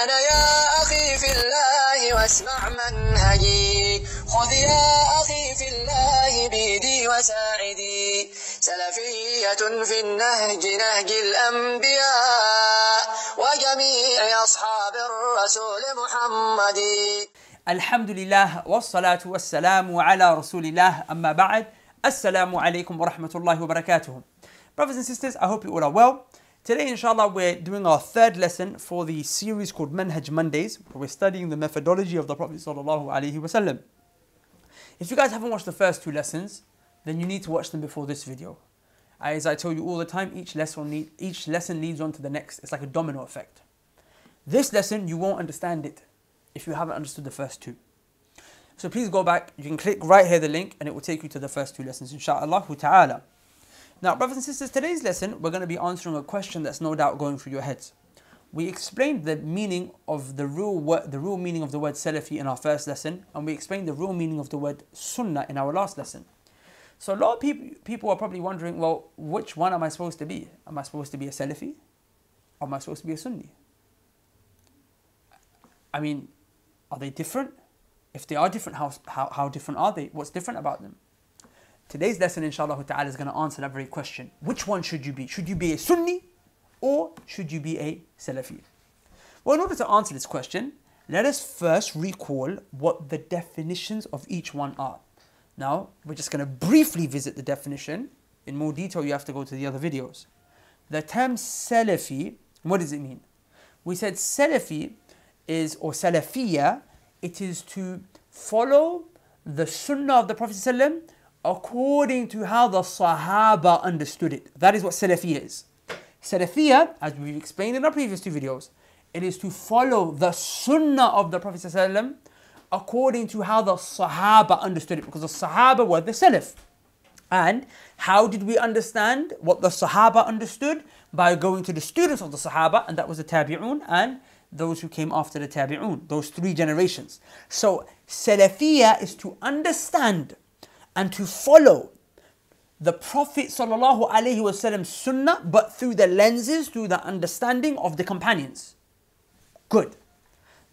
أنا يا أخي في الله واسمع منهجي خذ يا أخي في الله بيدي وساعدي سلفية في النهج نهج الأنبياء وجميع أصحاب الرسول محمد. الحمد لله والصلاة والسلام على رسول الله أما بعد. Assalamu alaikum wa rahmatullahi wa barakatuh. Brothers and sisters, I hope you all are well. Today, inshallah, we're doing our third lesson for the series called Manhaj Mondays, where we're studying the methodology of the Prophet sallallahu alaihi wasallam. If you guys haven't watched the first two lessons, then you need to watch them before this video. As I tell you all the time, each lesson leads on to the next. It's like a domino effect. This lesson, you won't understand it if you haven't understood the first two. So please go back, you can click right here the link and it will take you to the first two lessons, insha'Allah ta'ala. Now, brothers and sisters, today's lesson, we're going to be answering a question that's no doubt going through your heads. We explained the meaning of the real meaning of the word Salafi in our first lesson, and we explained the real meaning of the word Sunnah in our last lesson. So a lot of people are probably wondering, well, which one am I supposed to be? Am I supposed to be a Salafi? Or am I supposed to be a Sunni? I mean, are they different? If they are different, how different are they? What's different about them? Today's lesson, inshallah ta'ala, is going to answer that very question. Which one should you be? Should you be a Sunni or should you be a Salafi? Well, in order to answer this question, let us first recall what the definitions of each one are. Now, we're just going to briefly visit the definition. In more detail, you have to go to the other videos. The term Salafi, what does it mean? We said Salafi or Salafiyya, it is to follow the Sunnah of the Prophet ﷺ according to how the Sahaba understood it. That is what Salafiyya is. Salafiyya, as we've explained in our previous two videos, it is to follow the Sunnah of the Prophet ﷺ according to how the Sahaba understood it, because the Sahaba were the Salaf. And how did we understand what the Sahaba understood? By going to the students of the Sahaba, and that was the Tabi'un and those who came after the Tabi'un, those three generations. So Salafiyya is to understand and to follow the Prophet sallallahu alaihi wasallam's sunnah, but through the lenses, through the understanding of the companions. Good.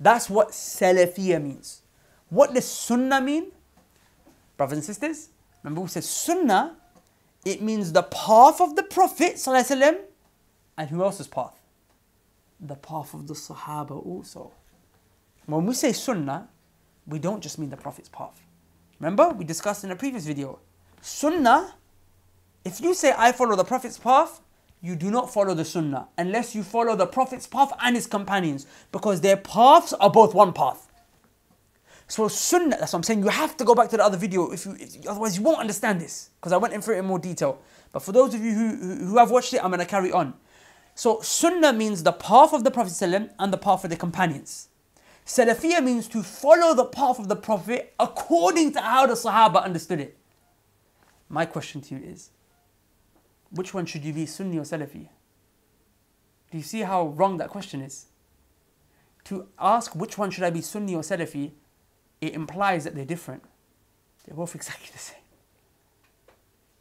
That's what Salafiyya means. What does sunnah mean? Brothers and sisters, remember we said sunnah, it means the path of the Prophet sallallahu alaihi wasallam, and who else's path? The path of the Sahaba also. When we say sunnah, we don't just mean the Prophet's path. Remember, we discussed in a previous video. Sunnah, if you say I follow the Prophet's path, you do not follow the Sunnah unless you follow the Prophet's path and his companions, because their paths are both one path. So Sunnah, that's what I'm saying, you have to go back to the other video, otherwise you won't understand this, because I went in through it in more detail. But for those of you who have watched it, I'm going to carry on. So Sunnah means the path of the Prophet ﷺ and the path of the companions. Salafiyya means to follow the path of the Prophet according to how the Sahaba understood it. My question to you is, which one should you be, Sunni or Salafi? Do you see how wrong that question is? To ask which one should I be, Sunni or Salafi, it implies that they're different. They're both exactly the same.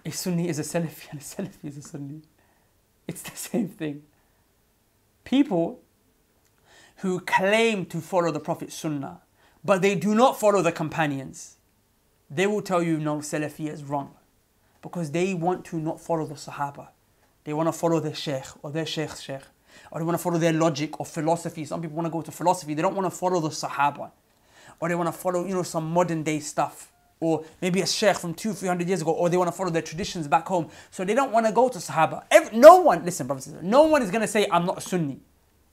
A Sunni is a Salafi and a Salafi is a Sunni. It's the same thing. People who claim to follow the Prophet's Sunnah, but they do not follow the companions, they will tell you, no, Salafiyya is wrong. Because they want to not follow the Sahaba. They want to follow their Shaykh or their Shaykh's Shaykh. Or they want to follow their logic or philosophy. Some people want to go to philosophy. They don't want to follow the Sahaba. Or they want to follow, some modern day stuff. Or maybe a Shaykh from 200-300 years ago. Or they want to follow their traditions back home. So they don't want to go to Sahaba. Listen brothers and sisters, no one is going to say, I'm not a Sunni.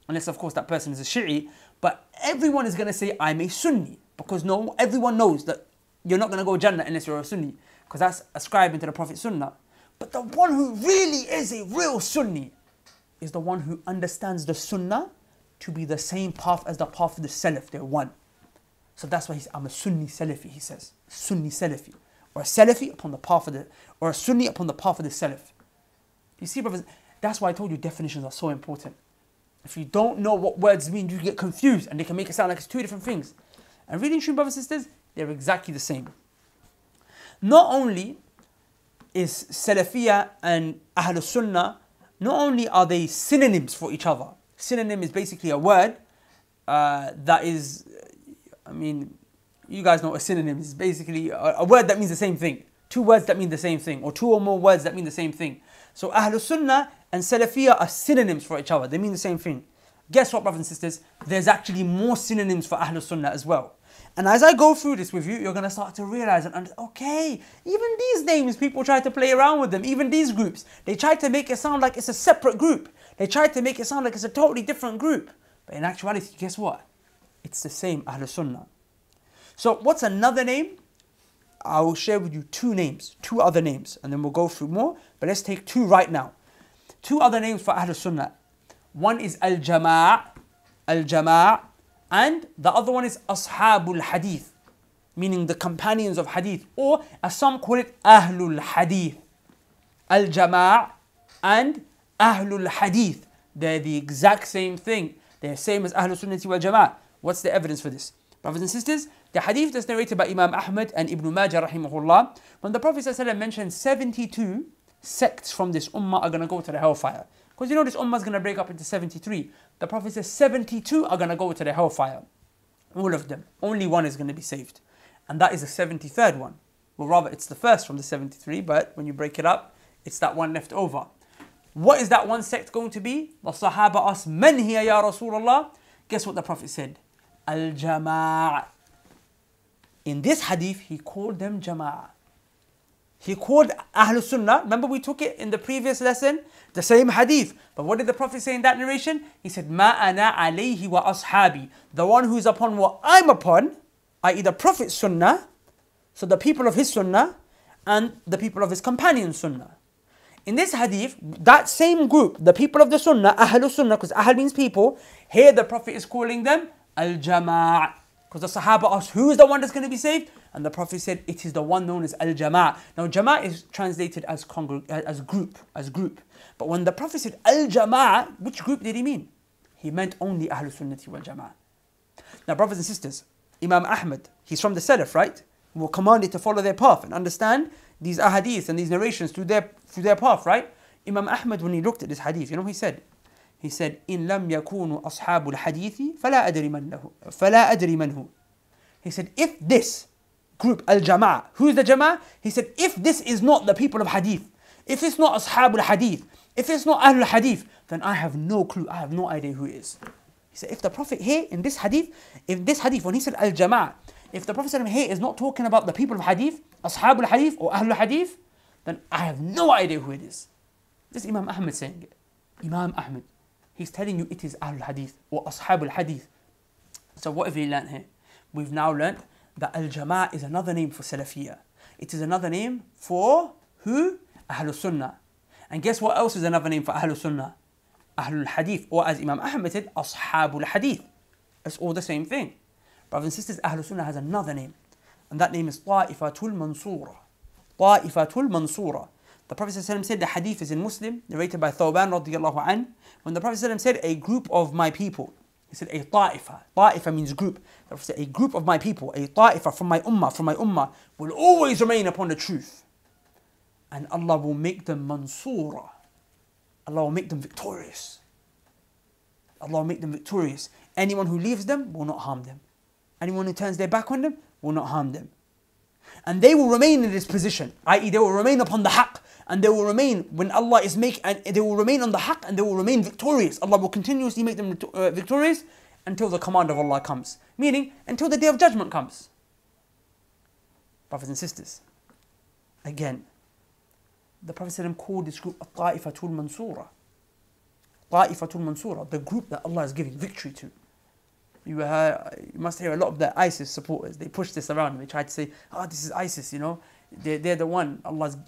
Unless of course that person is a Shi'i. But everyone is going to say, I'm a Sunni. Because everyone knows that you're not going to go Jannah unless you're a Sunni. Because that's ascribing to the Prophet's Sunnah. But the one who really is a real Sunni is the one who understands the Sunnah to be the same path as the path of the Salaf. They're one. So that's why I'm a Sunni Salafi, he says. Sunni Salafi. Or a Salafi upon the path of or a Sunni upon the path of the Salaf. You see, brothers, that's why I told you definitions are so important. If you don't know what words mean, you get confused and they can make it sound like it's two different things. And really, true brothers and sisters, they're exactly the same. Not only is Salafiyya and Ahlul Sunnah, not only are they synonyms for each other. Synonym is basically a word that is, I mean, you guys know what a synonym is. Basically a word that means the same thing. Two words that mean the same thing, or two or more words that mean the same thing. So Ahlul Sunnah and Salafiyah are synonyms for each other. They mean the same thing. Guess what, brothers and sisters? There's actually more synonyms for Ahlul Sunnah as well. And as I go through this with you, you're going to start to realize and understand, okay, even these names, people try to play around with them. Even these groups, they try to make it sound like it's a separate group. They try to make it sound like it's a totally different group. But in actuality, guess what? It's the same Ahlul Sunnah. So what's another name? I will share with you two names, two other names, and then we'll go through more. But let's take two right now. Two other names for Ahlul Sunnah. One is Al-Jama', and the other one is Ashabul Hadith, meaning the companions of Hadith, or as some call it, Ahlul Hadith. Al-Jama' and Ahlul Hadith. They're the exact same thing. They're same as Ahlul Sunnati wal Jama'ah. What's the evidence for this? Brothers and sisters, the hadith that's narrated by Imam Ahmad and Ibn Majah rahimahullah, when the Prophet ﷺ mentioned 72 sects from this ummah are going to go to the hellfire. Because you know this ummah is going to break up into 73. The Prophet says 72 are going to go to the hellfire. All of them. Only one is going to be saved. And that is the 73rd one. Well, rather, it's the first from the 73, but when you break it up, it's that one left over. What is that one sect going to be? The Sahaba asked, Man hiya ya Rasulullah? Guess what the Prophet said? Al-Jama'. In this hadith, he called them Jama'ah. He called Ahlul Sunnah. Remember we took it in the previous lesson? The same hadith. But what did the Prophet say in that narration? He said, Ma ana alayhi wa ashabi. The one who is upon what I'm upon, i.e. the Prophet's Sunnah, so the people of his Sunnah, and the people of his companions' Sunnah. In this hadith, that same group, the people of the Sunnah, Ahlul Sunnah, because Ahl means people, here the Prophet is calling them Al-Jama'. Because the Sahaba asked, who is the one that's going to be saved? And the Prophet said, it is the one known as Al-Jama'. Now, Jama' is translated as group. But when the Prophet said Al-Jama', which group did he mean? He meant only Ahlul Sunnati wal Jama'ah. Now, brothers and sisters, Imam Ahmad, he's from the Salaf, right? We're commanded to follow their path and understand these ahadith and these narrations through their path, right? Imam Ahmad, when he looked at this hadith, you know what he said? He said, إِن لَمْ يَكُونُوا أَصْحَابُ الْحَدِيثِ فَلَا أَدْرِ مَنْ هُ. He said, if this group, Al-Jama'ah, who is the Jama'ah? He said, if this is not the people of Hadith, if it's not Ashabul Hadith, if it's not Ahlul Hadith, then I have no clue, I have no idea who it is. He said, if the Prophet here, in this hadith, when he said Al-Jama'ah, if the Prophet here is not talking about the people of Hadith, Ashabul Hadith or Ahlul Hadith, then I have no idea who it is. This is Imam Ahmad saying it. Imam Ahmad. He's telling you it is Ahlul Hadith or Ashabul Hadith. So what have we learned here? We've now learned that Al-Jama'ah is another name for Salafiyah. It is another name for who? Ahlul Sunnah. And guess what else is another name for Ahlul Sunnah? Ahlul Hadith, or as Imam Ahmad said, Ashabul Hadith. It's all the same thing. Brothers and sisters, Ahlul Sunnah has another name. And that name is Ta'ifatul Mansura. Ta'ifatul Mansura. The Prophet ﷺ said, the hadith is in Muslim, narrated by Thawban radiyallahu anh. When the Prophet ﷺ said, a group of my people, he said a ta'ifa. Ta'ifa means group. The Prophet said, a group of my people, a ta'ifa from my ummah, will always remain upon the truth. And Allah will make them mansura. Allah will make them victorious. Allah will make them victorious. Anyone who leaves them will not harm them. Anyone who turns their back on them will not harm them. And they will remain in this position, i.e. they will remain upon the haqq, and they will remain when Allah is making, and they will remain on the haqq, and they will remain victorious. Allah will continuously make them victorious until the command of Allah comes. Meaning, until the day of judgment comes. Brothers and sisters, again, the Prophet ﷺ called this group Ta'ifatul Mansura. Ta'ifatul Mansura, the group that Allah is giving victory to. You must hear a lot of the ISIS supporters. They push this around. They try to say, this is ISIS, you know. They're the one.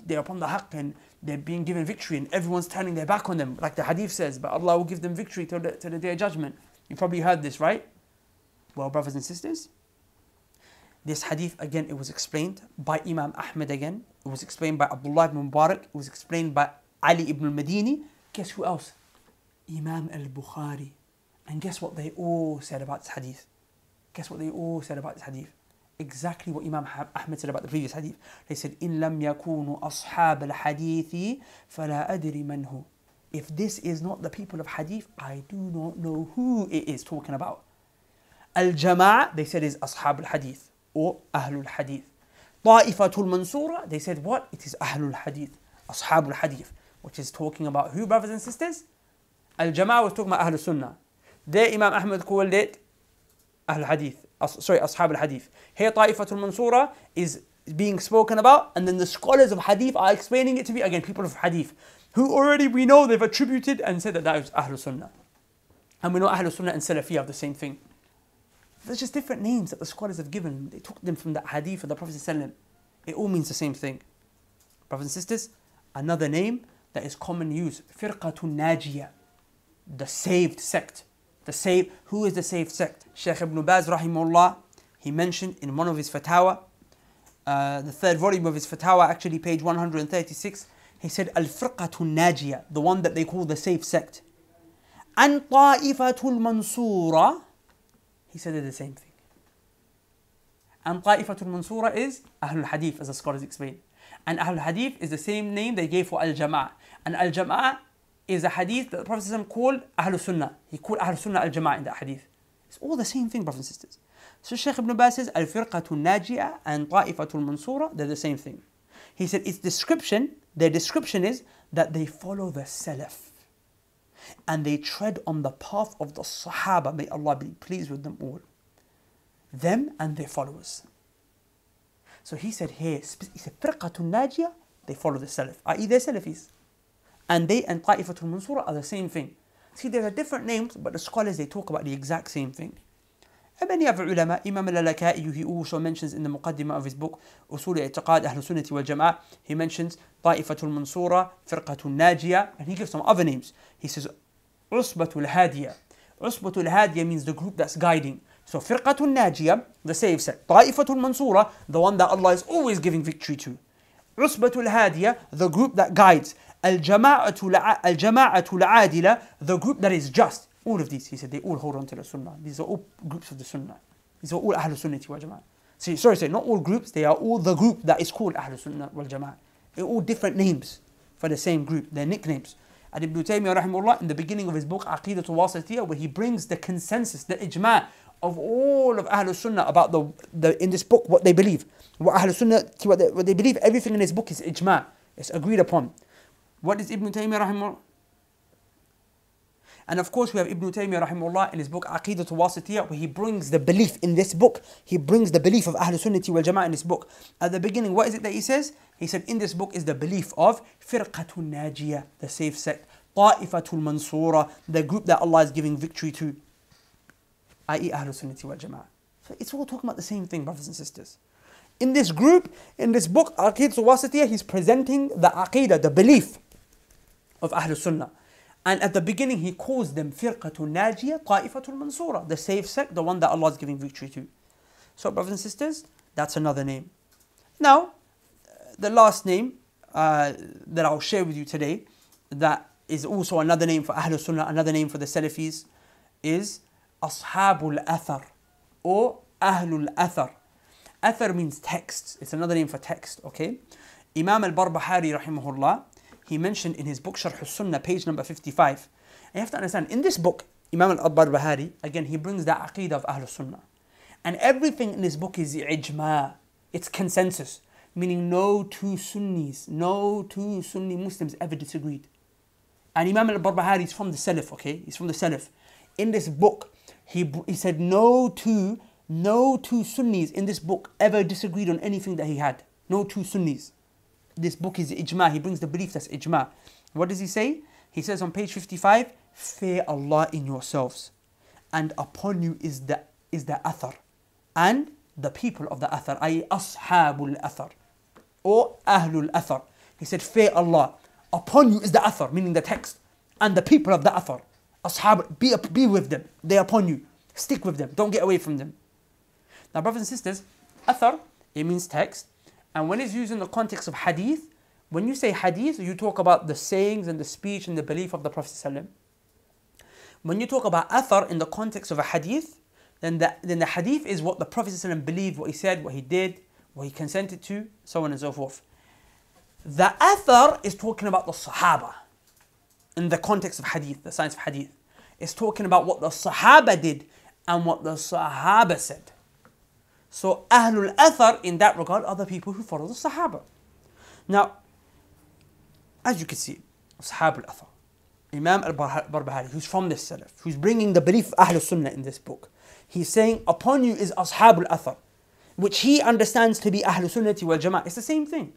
They're upon the haqq and they're being given victory and everyone's turning their back on them. Like the hadith says, but Allah will give them victory till the day of judgment. You probably heard this, right? Well, brothers and sisters, this hadith, again, it was explained by Imam Ahmad again. It was explained by Abdullah ibn Mubarak. It was explained by Ali ibn al-Madini. Guess who else? Imam al-Bukhari. And guess what they all said about this hadith? Guess what they all said about this hadith? Exactly what Imam Ahmad said about the previous hadith. They said, إِن لَمْ يَكُونُوا أَصْحَابَ الْحَدِيثِ فَلَا أَدْرِ مَنْ هُ. If this is not the people of hadith, I do not know who it is talking about. Al-Jama'a, they said is Ashab al-Hadith or Ahlul Hadith. Ta'ifatul Mansura, they said what? It is Ahlul Hadith, Ashab al-Hadith, which is talking about who, brothers and sisters? Al-Jama'a was talking about Ahlul Sunnah. There Imam Ahmad called it Ahlul Hadith, Ashab al-Hadith. Here Ta'ifatul Mansura is being spoken about, and then the scholars of Hadith are explaining it to be, again, people of Hadith, who already we know they've attributed and said that that is Ahlul Sunnah. And we know Ahlul Sunnah and Salafi have the same thing. There's just different names that the scholars have given. They took them from the Hadith of the Prophet ﷺ. It all means the same thing. Brothers and sisters, another name that is commonly used, Firqatun Najiyah, the saved sect. The saved, who is the saved sect? Shaykh Ibn Baz rahimahullah, he mentioned in one of his fatwa, the third volume of his fatwa, actually page 136, he said, Al-Firqatun Najiyah, the one that they call the saved sect. And Ta'ifatul Mansura, he said they're the same thing. And Ta'ifatul Mansura is Ahlul Hadith, as the scholars explain. And Ahlul Hadith is the same name they gave for Al-Jama'a. And Al-Jama'a is a hadith that the Prophet ﷺ called Ahlul Sunnah. He called Ahlul Sunnah Al-Jama'a in that hadith. It's all the same thing, brothers and sisters. So Shaykh Ibn Baz says, Al-Firqatul Najiyah and Ta'ifatul Mansura, they're the same thing. He said, its description, their description is that they follow the Salaf. And they tread on the path of the Sahaba. May Allah be pleased with them all. Them and their followers. So he said here, he said, Firqatul Najiyah, they follow the Salaf, i.e. they're Salafis. And they and Ta'ifatul Mansura are the same thing. See, there are different names, but the scholars, they talk about the exact same thing. And many other ulama, Imam al-Lalaka'i, he also mentions in the Muqaddimah of his book, Usul I'tiqad Ahlul Sunnati wal Jama'ah, he mentions Ta'ifatul Mansura, Firqatul Najiyah, and he gives some other names. He says, Usbatul Hadiyah. Usbatul Hadiyah means the group that's guiding. So Firqatul Najiyah, the saved sect. Ta'ifatul Mansura, the one that Allah is always giving victory to. Usbatul Hadiyah, the group that guides. Al-Jama'atul Adila, the group that is just. All of these, he said, they all hold on to the Sunnah. These are all groups of the Sunnah. These are all Ahlul Sunnati wal Jama'ah. Sorry, not all groups, they are all the group that is called Ahlul Sunnah wal Jama'ah. They're all different names for the same group, they're nicknames. And Ibn Taymiyyah rahimahullah, in the beginning of his book, Aqidatul Wasatiyah, where he brings the consensus, the ijma' of all of Ahlul Sunnah about in this book, what they believe. What Ahlul Sunnah, what they believe, everything in this book is ijma'. It's agreed upon. What is Ibn Taymiyyah rahimahullah? And of course we have Ibn Taymiyyah rahimahullah in his book Aqidatul Wasatiyah, where he brings the belief in this book. He brings the belief of Ahlul Sunnati wal Jama'ah in this book. At the beginning, what is it that he says? He said in this book is the belief of Firqatul Najiyah, the saved sect. Ta'ifatul Mansura, the group that Allah is giving victory to, i.e. Ahlul Sunnati wal Jama'ah. So it's all talking about the same thing, brothers and sisters. In this group, in this book Aqidatul Wasatiyah, he's presenting the aqidah, the belief of Ahlul Sunnah. And at the beginning, he calls them Firqatul Najiyah, Ta'ifatul Mansura, the saved sect, the one that Allah is giving victory to. So, brothers and sisters, that's another name. Now, the last name that I'll share with you today, that is also another name for Ahlul Sunnah, another name for the Salafis, is Ashabul Athar or Ahlul Athar. Athar means text. It's another name for text, okay? Imam al-Barbahari rahimahullah, he mentioned in his book Sharh al-Sunnah, page number 55. And you have to understand, in this book, Imam al-Barbahari, again, he brings the aqidah of Ahlul Sunnah. And everything in this book is ijma'. It's consensus. Meaning no two Sunnis, no two Sunni Muslims ever disagreed. And Imam al-Barbahari is from the Salaf, okay? He's from the Salaf. In this book, he said no two Sunnis in this book ever disagreed on anything that he had. No two Sunnis. This book is ijma'. He brings the belief that's ijma'. What does he say? He says on page 55, fear Allah in yourselves, and upon you is the athar, and the people of the athar, i.e. ashabul athar, or ahlul athar. He said, fear Allah. Upon you is the athar, meaning the text, and the people of the athar. Ashab, be with them. They're upon you. Stick with them. Don't get away from them. Now, brothers and sisters, athar, it means text. And when it's used in the context of hadith, when you say hadith, you talk about the sayings and the speech and the belief of the Prophet ﷺ. When you talk about athar in the context of a hadith, then the hadith is what the Prophet ﷺ believed, what he said, what he did, what he consented to, so on and so forth. The athar is talking about the Sahaba in the context of hadith, the science of hadith. It's talking about what the Sahaba did and what the Sahaba said. So Ahlul Athar in that regard are the people who follow the Sahaba. Now, as you can see, Ashab al-Athar, Imam al-Barbahari, who's from this Salaf, who's bringing the belief of Ahlul Sunnah in this book, he's saying, upon you is Ashab al-Athar, which he understands to be Ahlul Sunnati wal Jama'ah. It's the same thing.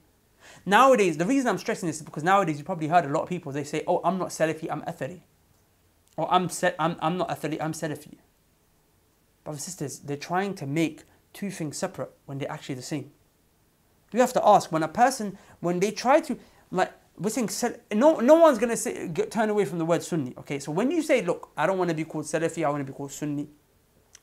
Nowadays, the reason I'm stressing this is because nowadays you probably heard a lot of people, they say, oh, I'm not Salafi, I'm Athari. Or I'm not Athari, I'm Salafi. Brothers and sisters, they're trying to make two things separate when they're actually the same. You have to ask, when a person, when they try to, like, we're saying, no one's going to turn away from the word Sunni. Okay, so when you say, look, I don't want to be called Salafi, I want to be called Sunni,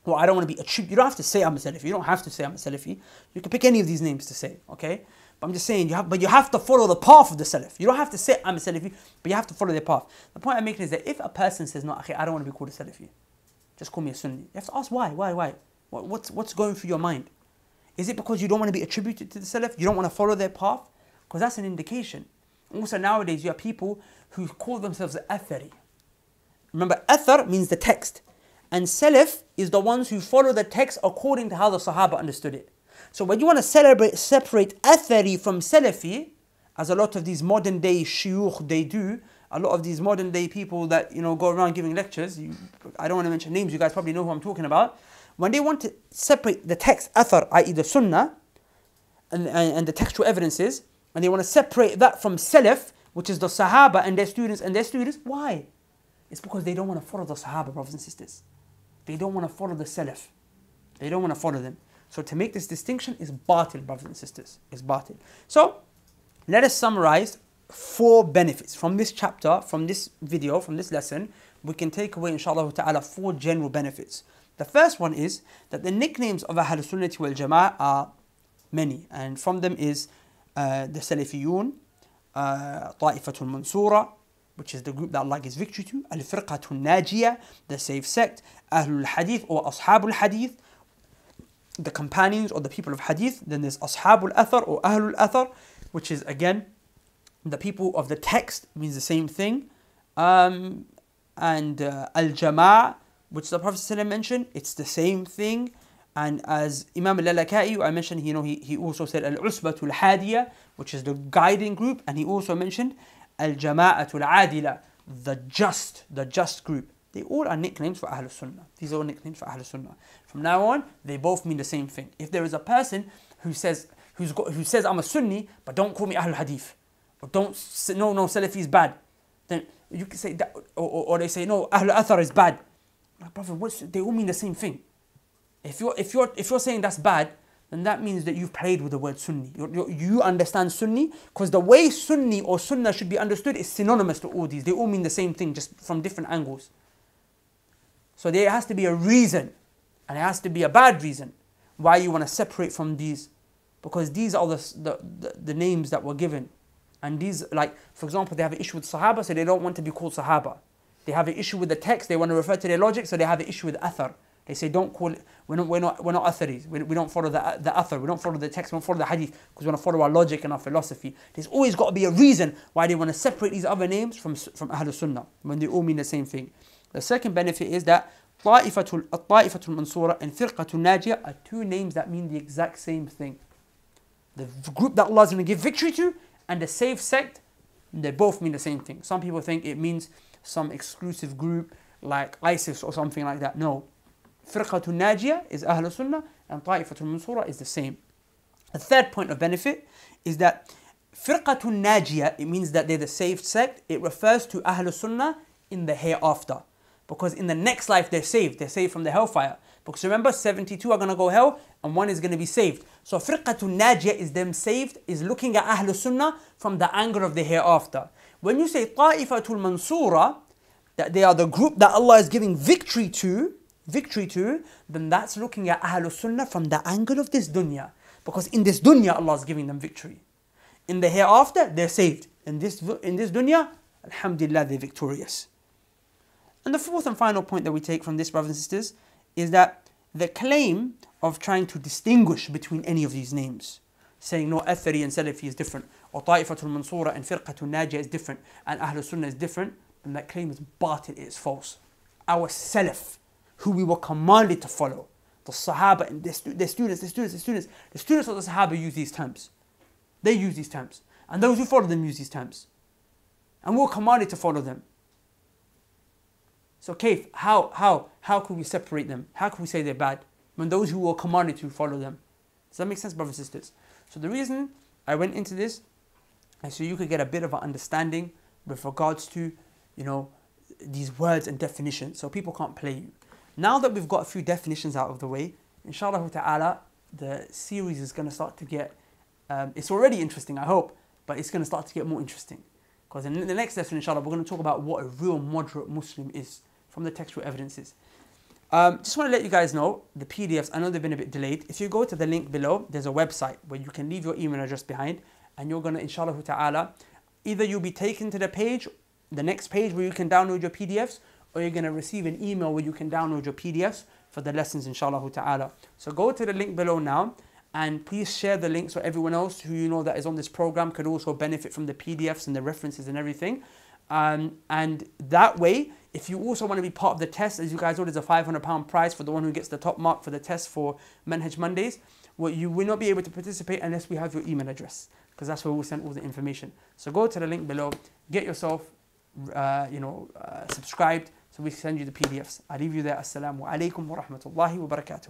or I don't want to be attributed, you don't have to say I'm a Salafi, you don't have to say I'm a Salafi, you can pick any of these names to say, okay? But I'm just saying, you have to follow the path of the Salaf. You don't have to say I'm a Salafi, but you have to follow their path. The point I'm making is that if a person says, no, I don't want to be called a Salafi, just call me a Sunni, you have to ask why? What's going through your mind? Is it because you don't want to be attributed to the Salaf? You don't want to follow their path? Because that's an indication. Also nowadays you have people who call themselves Athari. Remember, Athar means the text. And Salaf is the ones who follow the text according to how the Sahaba understood it. So when you want to separate Athari from Salafi, as a lot of these modern day shuyukh they do, a lot of these modern day people that go around giving lectures, I don't want to mention names, you guys probably know who I'm talking about. When they want to separate the text Athar, i.e. the Sunnah, and the textual evidences, and they want to separate that from Salaf, which is the Sahaba and their students, why? It's because they don't want to follow the Sahaba, brothers and sisters. They don't want to follow the Salaf. They don't want to follow them. So to make this distinction is batil, brothers and sisters. It's batil. So let us summarize 4 benefits from this chapter, from this video, from this lesson. We can take away, inshallah ta'ala, 4 general benefits. The first one is that the nicknames of Ahlul Sunnati wal Jama'ah are many, and from them is the Salafiyun, Ta'ifatul Mansura, which is the group that Allah gives victory to, Al-Firqatul Najiyah, the safe sect, Ahlul Hadith or Ashabul Hadith, the companions or the people of Hadith. Then there's Ashabul Athar or Ahlul Athar, which is again the people of the text, means the same thing. And Al-Jama'ah, which the Prophet ﷺ mentioned, it's the same thing. And as Imam al-Lalaka'i, I mentioned, he also said Al-Usbatul Hadiyah, which is the guiding group, and he also mentioned Al-Jama'atul Adila, the just group. They all are nicknames for Ahlul Sunnah. These are all nicknames for Ahlul Sunnah. From now on, they both mean the same thing. If there is a person who says I'm a Sunni, but don't call me Ahlul Hadith, or no Salafi is bad, then you can say that, or they say no, Ahlul Athar is bad. Like, brother, they all mean the same thing. If you're saying that's bad, then that means that you've played with the word Sunni. You understand Sunni, because the way Sunni or Sunnah should be understood is synonymous to all these. They all mean the same thing, just from different angles. So there has to be a reason, and it has to be a bad reason, why you want to separate from these, because these are the names that were given. And these, like, for example, they have an issue with Sahaba, so they don't want to be called Sahaba. They have an issue with the text, they want to refer to their logic, so they have an issue with Athar. They say, don't call it, we're not Atharis, we don't follow the Athar, we don't follow the text, we don't follow the Hadith, because we want to follow our logic and our philosophy. There's always got to be a reason why they want to separate these other names from Ahlul Sunnah, when they all mean the same thing. The second benefit is that Ta'ifatul Mansura and Firqatul Najiyah are 2 names that mean the exact same thing. The group that Allah is going to give victory to, and the safe sect, they both mean the same thing. Some people think it means some exclusive group like ISIS or something like that. No. Firqatul Najiyah is Ahlul Sunnah, and Ta'ifatul Mansura is the same. The third point of benefit is that Firqatul Najiyah, it means that they're the saved sect. It refers to Ahlul Sunnah in the hereafter. Because in the next life they're saved from the hellfire. Because remember, 72 are going to go hell and 1 is going to be saved. So Firqatul Najiyah is them saved, is looking at Ahlul Sunnah from the angle of the hereafter. When you say Ta'ifatul Mansura, that they are the group that Allah is giving victory to, then that's looking at Ahlul Sunnah from the angle of this dunya. Because in this dunya, Allah is giving them victory. In the hereafter, they're saved. In this dunya, alhamdulillah, they're victorious. And the fourth and final point that we take from this, brothers and sisters, is that the claim of trying to distinguish between any of these names, saying no, Athari and Salafi is different, or Ta'ifatul Mansura and Firqatul Najiyah is different, and Ahlul Sunnah is different, then that claim is batil, it is false. Our Salaf, who we were commanded to follow. The Sahaba and the students of the Sahaba use these terms. They use these terms. And those who follow them use these terms. And we're commanded to follow them. So Kayf, how could we separate them? How could we say they're bad when those who were commanded to follow them? Does that make sense, brothers and sisters? So the reason I went into this is so you could get a bit of an understanding with regards to, these words and definitions, so people can't play you. Now that we've got a few definitions out of the way, inshallah ta'ala, the series is going to start to get, it's already interesting, I hope, but it's going to start to get more interesting. Because in the next lesson, inshallah, we're going to talk about what a real moderate Muslim is from the textual evidences. Just want to let you guys know, the PDFs, I know they've been a bit delayed. If you go to the link below, there's a website where you can leave your email address behind, and you're going to, inshallah ta'ala, either you'll be taken to the page, the next page where you can download your PDFs, or you're going to receive an email where you can download your PDFs for the lessons, inshallah ta'ala. So go to the link below now, and please share the link so everyone else who you know that is on this program could also benefit from the PDFs and the references and everything. And that way, if you also want to be part of the test, as you guys know, there's a £500 prize for the one who gets the top mark for the test for Manhaj Mondays. Well, you will not be able to participate unless we have your email address, because that's where we'll send all the information. So go to the link below, get yourself, subscribed, so we send you the PDFs. I leave you there. Assalamu alaikum wa rahmatullahi wa barakatuh.